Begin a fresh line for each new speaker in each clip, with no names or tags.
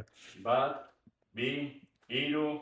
Arizmendiarrak.
Bat, bi, hiru...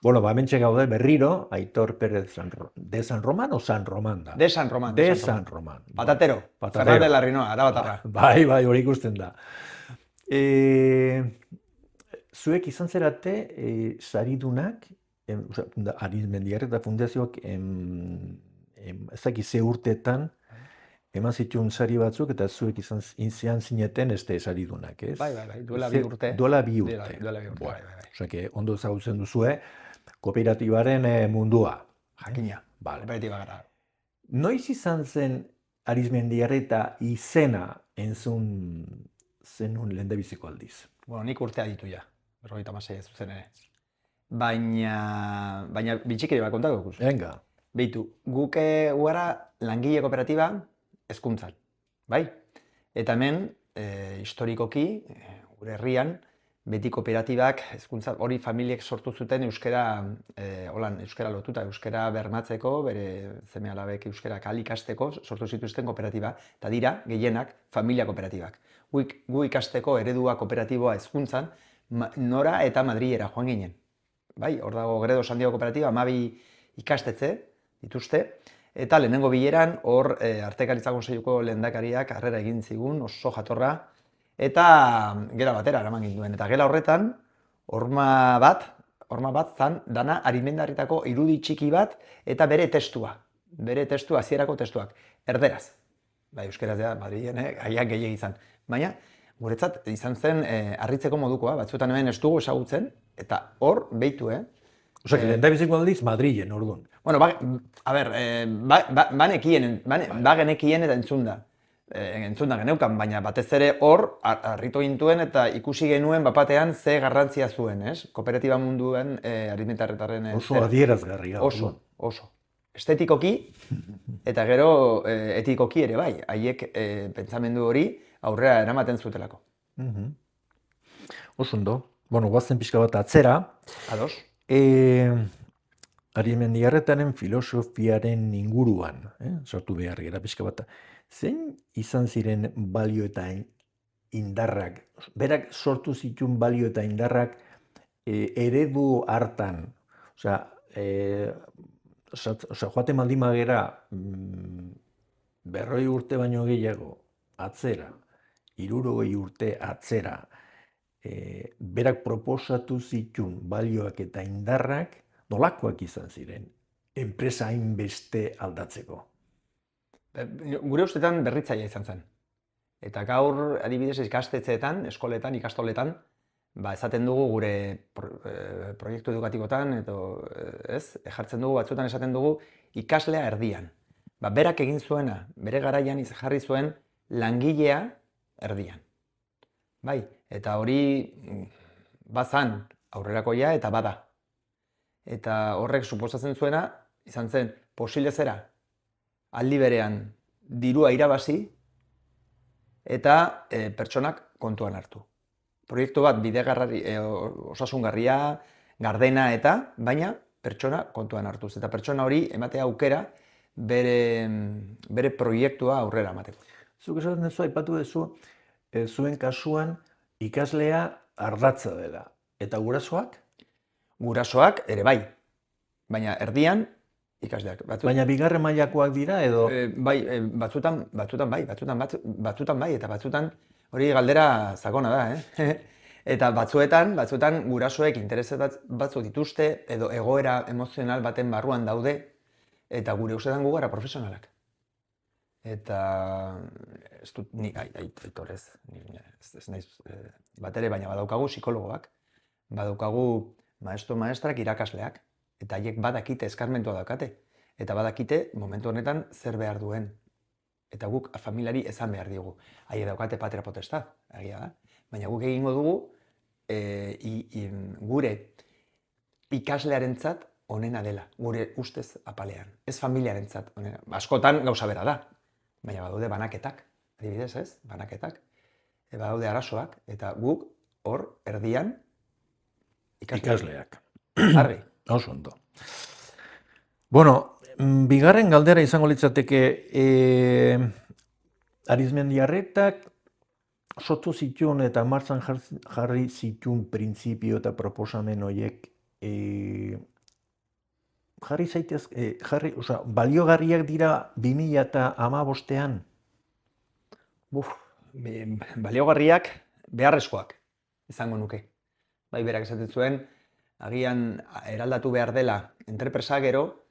Bueno, hementxe gaude berriro, Aitor Pérez de San Román o San Román da?
De San Román.
De San Román.
Patatero.
Patatero.
Fernández Larrinoa, arabatarra.
Bai, hori ikusten da. Zuek izan zerate saridunak, Arizmendiarrek eta fundazioak ezaki ze urtetan eman zituen sari batzuk eta zuek izan zineten saridunak, ez?
Bai, duela 2 urte.
Duela 2 urte.
Bai.
Osea, ondo ezagutzen duzue kooperatibaren mundua.
Jakina,
Vale.
kooperatiba gara.
Noiz izan zen Arizmendiarreta izena entzun zenun lehendabiziko aldiz?
Bueno, nik urtea ditu ja, 56 zuzen ere. Baina bitxikeri bat kontako ikusi.
Venga.
Beitu, guk gara langile kooperatiba hezkuntzan, bai? Eta hemen, historikoki, gure herrian, beti kooperatibak, hezkuntza hori familiek sortu zuten euskara lotuta, euskara bermatzeko, bere seme-alabek euskara ikasteko sortu zituzten kooperatiba, eta dira, gehienak, familia kooperatibak. Gu ikasteko eredua kooperatiboa hezkuntzan, Nora eta Madrilera joan ginen. Bai, hor dago Gredo Santiago kooperatiba, 12 ikastetxe dituzte, eta lehenengo bileran hor Artekaritza Kontseiluko lehendakariak harrera egin zigun, oso jatorra, eta gela batera eraman ginduen. Eta gela horretan, horma bat zan, dana Arizmendiarretako irudi txiki bat, eta bere testua, hasierako testuak, erderaz. Bai, euskaraz da, Madrilen, gaiak gehiago izan. Baina, guretzat izan zen harritzeko modukoa, batzuetan hemen ez dugu ezagutzen, eta hor, beitu,
Osea, lehendabiziko aldiz Madrilen, orduan.
Bueno, bagenekien eta entzunda geneukan, baina batez ere hor, harritu gintuen eta ikusi genuen bapatean ze garrantzia zuen, ez? Kooperatiba munduen Arizmendiarretaren...
Oso adierazgarria.
Oso. Estetikoki eta gero etikoki ere bai, haiek pentsamendu hori aurrera eramaten zutelako.
Oso ondo. Bueno, guazen pixka bat atzera.
Ados.
Arizmendiarretaren filosofiaren inguruan, sortu behar gara pixka bat. Zein izan ziren balio eta indarrak, berak sortu zituen balio eta indarrak eredu hartan, joaten baldin bagera 40 urte baino gehiago atzera, 60 urte atzera, berak proposatu zituen balioak eta indarrak nolakoak izan ziren, enpresa hainbeste aldatzeko?
Gure ustetan berritzailea izan zen. Eta gaur, adibidez, ikastetxeetan, eskoletan, ikastoletan, esaten dugu gure proiektu edukatibotan, jartzen dugu, batzuetan esaten dugu, ikaslea erdian. Berak egin zuena, bere garaian jarri zuen, langilea erdian. Bai, eta hori bazan aurrerakoia eta bada. Eta horrek suposatzen zuena, izan zen, posible zera, aldi berean dirua irabazi eta pertsonak kontuan hartu. Proiektu bat bidegarri, osasungarria, gardena baina pertsona kontuan hartuz. Eta pertsona hori ematea aukera bere proiektua aurrera emateko.
Zuk esaten duzu, aipatu duzu, zuen kasuan ikaslea ardatza dela. Eta gurasoak?
Gurasoak ere bai, baina erdian ikasleak.
Baina bigarren mailakoak dira edo?
Bai, batzutan bai, eta batzutan hori galdera sakona da, Eta batzuetan gurasoek interes batzuk dituzte edo egoera emozional baten barruan daude eta gure ustetan gu gara profesionalak. Eta ez dut ni aitorez, ez naiz bat ere, baina badaukagu psikologoak, badaukagu maestro-maestrak irakasleak, eta haiek badakite eskarmentua daukate, eta badakite momentu honetan zer behar duen. Eta guk familiari esan behar diogu. Haiek daukate patria potestad, egia da. Baina guk egingo dugu gure ikaslearentzat onena dela, gure ustez apalean. Ez familiarentzat onena. Askotan gauza bera da, baina badaude banaketak, adibidez ez, banaketak. Badaude arazoak, eta guk hor erdian
ikasleak.
Argi.
Oso ondo. Bueno, bigarren galdera izango litzateke Arizmendiarretak sortu zituen eta martxan jarri zituen printzipio eta proposamen horiek baliogarriak dira 2015ean?
Baliogarriak beharrezkoak izango nuke. Bai, berak esaten zuen, agian eraldatu behar dela entrepresa gero,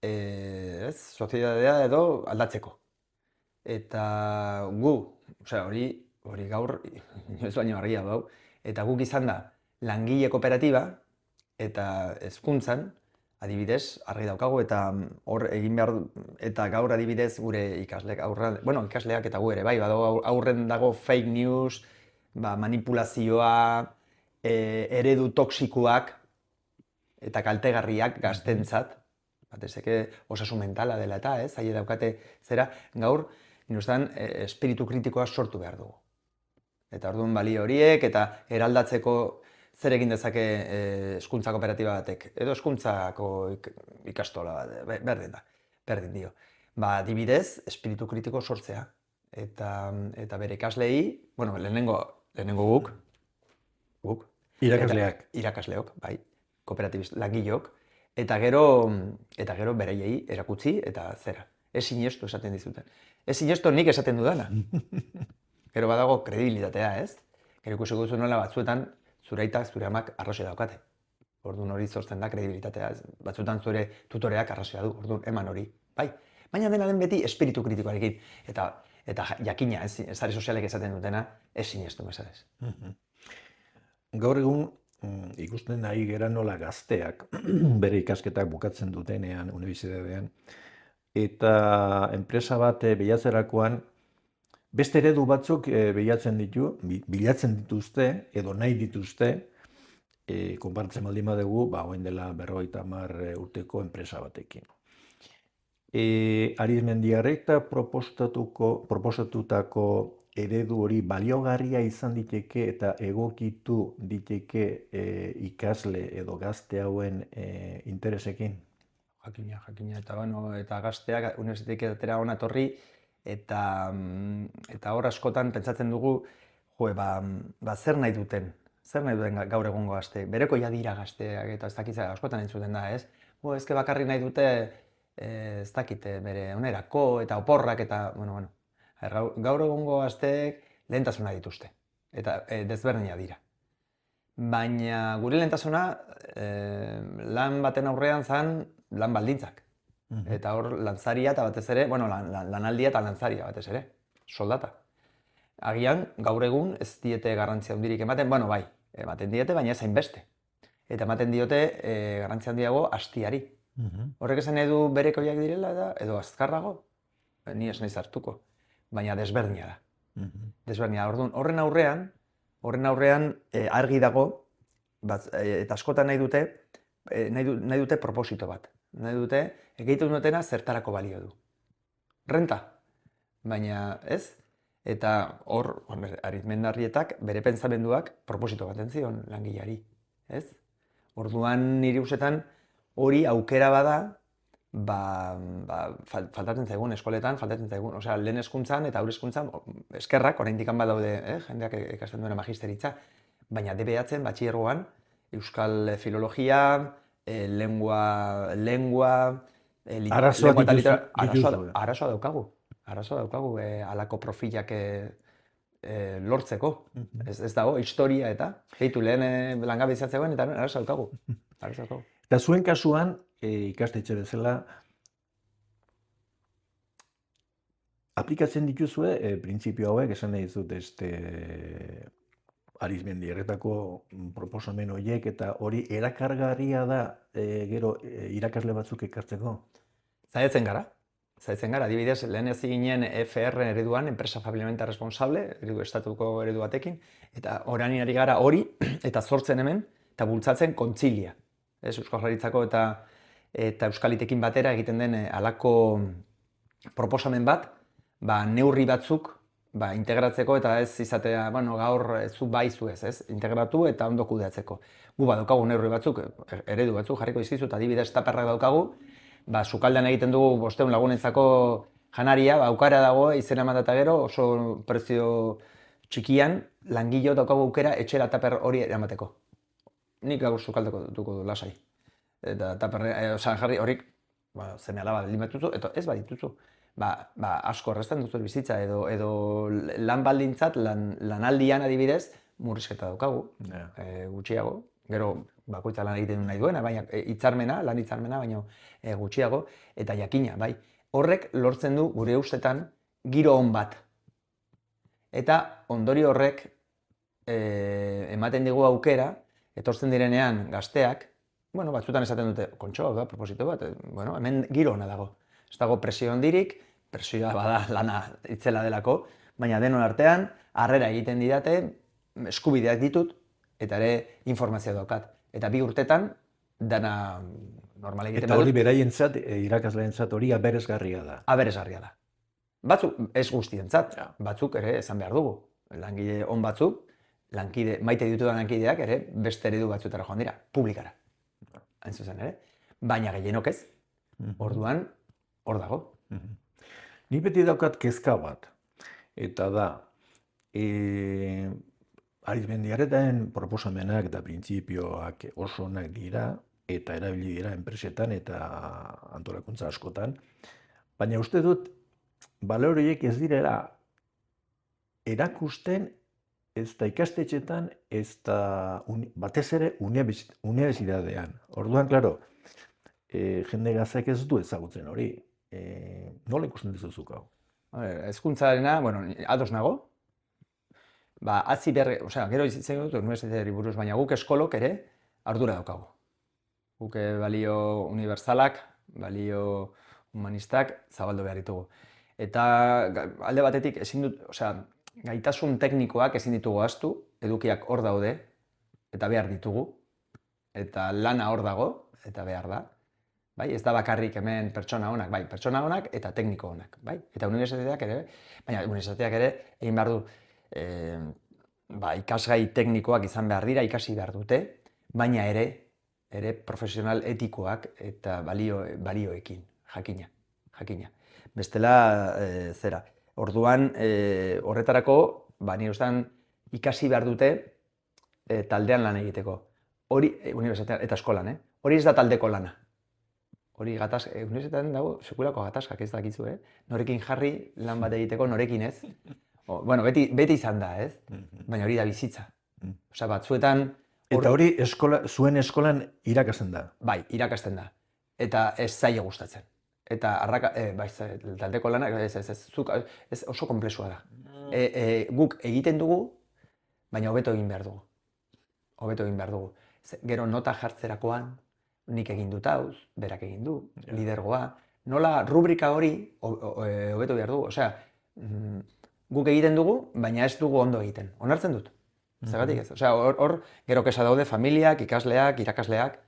soziedadea edo aldatzeko. Eta hori gaur, ez baino argia bau, eta guk izan da langile kooperatiba eta hezkuntzan, adibidez, argi daukagu eta hor egin behar, eta gaur adibidez gure ikasleak ikasleak eta gu ere, bai, aurren dago fake news, manipulazioa, eredu toksikoak eta kaltegarriak gaztentzat, batez osasun mentala dela eta, zaila daukate zera, gaur, inustean, espiritu kritikoa sortu behar dugu. Eta orduan balio horiek eta eraldatzeko zer egin dezake hezkuntza kooperatiba batek, edo hezkuntzako ikastola bat, berdin dio. Adibidez, espiritu kritiko sortzea. Eta bere ikasleei, lehenengo guk. Irakasleok, bai, kooperatibiz langileok, eta gero bereiei erakutsi eta zera. Ez sinestu esaten dizuten. Ez sinestu nik esaten dudana. Gero badago kredibilitatea, ez? Gero ikusi guzu nola batzuetan zure aitak, zure amak arrazoia daukate. Orduan hori zortzen da kredibilitatea, ez? Batzuetan zure tutoreak arrazoia du, orduan eman hori. Bai, baina dena den beti espiritu kritikoarekin. Eta jakina, ez sare sozialek esaten dutena, ez sinestu mesedez.
Gaur egun ikusten nahi gera nola gazteak bere ikasketak bukatzen dutenean, unibertsitatean, eta enpresa bat bilatzerakoan beste eredu batzuk bilatzen dituzte edo nahi dituzte, konparatzen baldin badugu, orain dela 50 urteko enpresa batekin. Arizmendiarrek proposatutako eredu hori baliogarria izan diteke eta egokitu diteke ikasle edo gazte hauen interesekin.
Jakina, eta gazteak unibertsitatera hona etorri, eta hor askotan pentsatzen dugu, zer nahi duten gaur egungo gazte, bereko ja dira gazteak eta ez dakitza askotan entzuten da, ez? Ezke bakarrik nahi dute, ez dakite, bere onerako eta oporrak eta, gaur egungo gazteek lehentasuna dituzte, eta desberdina dira. Baina gure lehentasuna lan baten aurrean zen lan baldintzak. Eta hor lantzaria eta batez ere, lanaldia eta lantzaria batez ere, soldata. Agian, gaur egun ez diete garrantzia handirik ematen, ematen diete, baina ez hainbeste. Eta ematen diote garrantzia handiago astiari. Horrek esan edu berekoiak direla edo azkarrago, ni ez naiz hartuko, baina desberdina da. Desberdina, horren aurrean argi dago, eta askotan nahi dute proposito bat. Nahi dute, egiten dutena zertarako balio du. Renta, baina ez? Eta hor, Arizmendiarrietak bere pentsamenduak proposito baten zion langileari, ez? Orduan niri ustetan hori aukera bada, faltatzen zaigun eskoletan, lehen hezkuntzan eta aurre hezkuntzan, eskerrak, oraindik badaude, jendeak ikasten duena magisteritza, baina DBH-en, batxilergoan, euskal filologia, lengua, arazoa daukagu, halako profilak lortzeko. Ez dago, historia eta, lehen langabezia zegoen eta arazoa daukagu.
Eta zuen kasuan, ikastetxe bezala, aplikatzen dituzue printzipio hauek, esan nahi dizut Arizmendiarretako proposamen horiek eta hori erakargarria da gero irakasle batzuk ekartzeko?
Zaiatzen gara, adibidez, lehen ez ginen FR ereduan, enpresa familiarmente responsable, estatuko eredu batekin, eta orain ari gara hori, eta sortzen hemen, eta bultzatzen kontzilia. Euskal Jaurlaritzako eta Euskalitekin batera egiten den halako proposamen bat, neurri batzuk integratzeko eta ez izatea, gaur zu zu ez, integratu eta ondo kudeatzeko. Gu badaukagu neurri batzuk, eredu batzuk jarriko izkizut, adibidez taperrak daukagu, sukaldean egiten dugu 500 lagunentzako janaria, aukera dago izena eman eta gero, oso prezio txikian langilo daukagu aukera etxera taper hori eramateko. Nik gaur sukaldeko dutuko du lasai. Eta taper, jarri horik, zeme alaba baldin bat duzu, eta ez badituzu. Asko erresten duzu bizitza, edo lan baldintzat, lanaldian adibidez, murrizketa daukagu, gutxiago. Gero, bakoitza lan egiten nahi duena, baina lan hitzarmena, baina gutxiago, eta jakina, bai. Horrek lortzen du gure ustetan giro on bat. Eta ondori horrek ematen digu aukera, etortzen direnean gazteak, batzutan esaten dute, kontxo, da, proposito bat, hemen giro ona dago. Ez dago presio handirik, presioa bada lana itzela delako, baina denon artean, harrera egiten didate, eskubideak ditut, eta ere informazioa daukat. Eta 2 urtetan, dana normal egiten
Eta hori beraientzat, irakasleentzat hori aberesgarria da.
Aberesgarria da. Batzuk ez guztientzat, batzuk ere esan behar dugu. Langile on batzuk, maite ditudan lankideak ere beste eredu batzutara joan dira, publikara. Hain zuzen ere. Baina gehienok ez. Orduan, hor dago.
Ni beti daukat kezka bat. Eta da, Arizmendiarren proposamenak eta printzipioak oso onak dira, eta erabili dira enpresetan eta antolakuntza askotan. Baina uste dut, balore horiek ez direla erakusten ez da ikastetxetan, ez da batez ere unibertsitatean. Orduan, klaro, jende gazteak ez du ezagutzen hori. Nola ikusten dizuzuk hau?
Hezkuntzarena, ados nago. Gero izitzen dut unibertsitateari buruz, baina guk eskolok ere ardura daukagu. Guk balio unibertsalak, balio humanistak zabaldu behar ditugu. Eta alde batetik ezin dut, gaitasun teknikoak ezin ditugu ahaztu, edukiak hor daude, eta behar ditugu, eta lana hor dago, eta behar da. Ez da bakarrik hemen pertsona onak, pertsona onak eta tekniko onak. Eta unibertsitateak ere, egin behar du, ikasgai teknikoak izan behar dira, ikasi behar dute, baina ere profesional etikoak eta balioekin, jakina. Bestela, zera. Orduan, horretarako, nire ustean ikasi behar dute taldean lan egiteko. Hori, unibertsitatean eta eskolan, hori ez da taldeko lana. Hori unibertsitatean dago sekulako gatazkak ez dakizu, norekin jarri lan bat egiteko, norekin ez. Beti izan da, ez? Baina hori da bizitza. Batzuetan...
Eta hori zuen eskolan irakasten da?
Bai, irakasten da. Eta ez zaila gustatzen. Eta taldeko lanak, ez oso konplexua da. Guk egiten dugu, baina hobeto egin behar dugu. Gero nota jartzerakoan, nik egin dut hauz, berak egin du, lidergoa. Nola rubrika hori hobeto behar dugu. Guk egiten dugu, baina ez dugu ondo egiten. Onartzen dut. Zergatik ez. Hor, gero kesa daude familiak, ikasleak, irakasleak,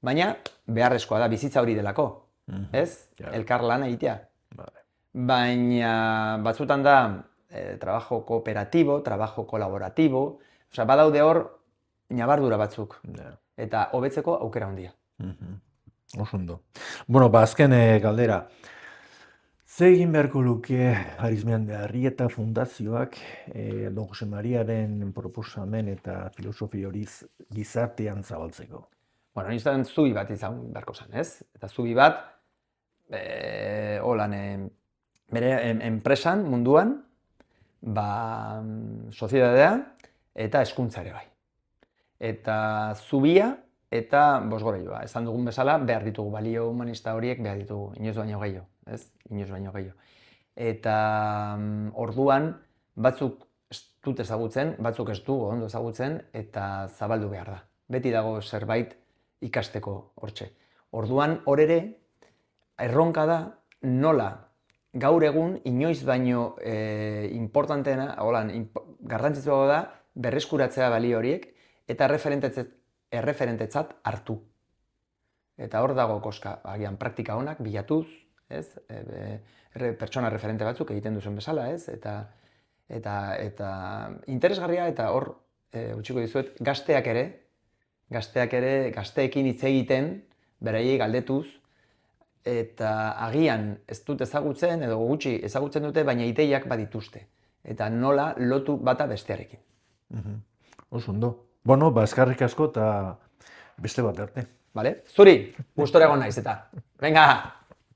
baina beharrezkoa da bizitza hori delako. Ez? Elkar lan egitea. Baina batzutan da trabajo kooperatibo, trabajo kolaboratibo, badaude hor ñabardura batzuk. Eta hobetzeko aukera handia.
Oso ondo. Azken galdera. Ze egin beharko luke Arizmendiarrieta Fundazioak Don Jose Mariaren proposamen eta filosofia hori gizartean zabaltzeko?
Nizten zubi bat izan beharko zen, ez? Eta zubi bat, bere enpresan, munduan, soziedadea eta hezkuntza ere bai. Eta zubia eta bosgorailoa. Esan dugun bezala, behar ditugu, balio humanista horiek behar ditugu, inoiz baino gehiago, ez? Inoiz baino gehiago. Eta orduan, batzuk ez dut ezagutzen, batzuk ez du ondo ezagutzen, eta zabaldu behar da. Beti dago zerbait ikasteko hortxe. Orduan, hor ere, erronka da nola gaur egun inoiz baino importanteena, garrantzitsua da berreskuratzea balio horiek eta erreferentetzat hartu. Eta hor dago koska, agian praktika honak bilatuz, ez? Pertsona referente batzuk egiten duzen bezala, ez? Eta interesgarria eta hor utziko dizuet gazteekin hitz egiten, beraiei galdetuz, eta agian ez dut ezagutzen edo gutxi ezagutzen dute, baina ideiak badituzte. eta nola lotu bata bestearekin.
Oso ondo. Bueno, eskerrik asko eta beste bat arte.
Vale? Zuri, gustora egon naiz eta. Venga!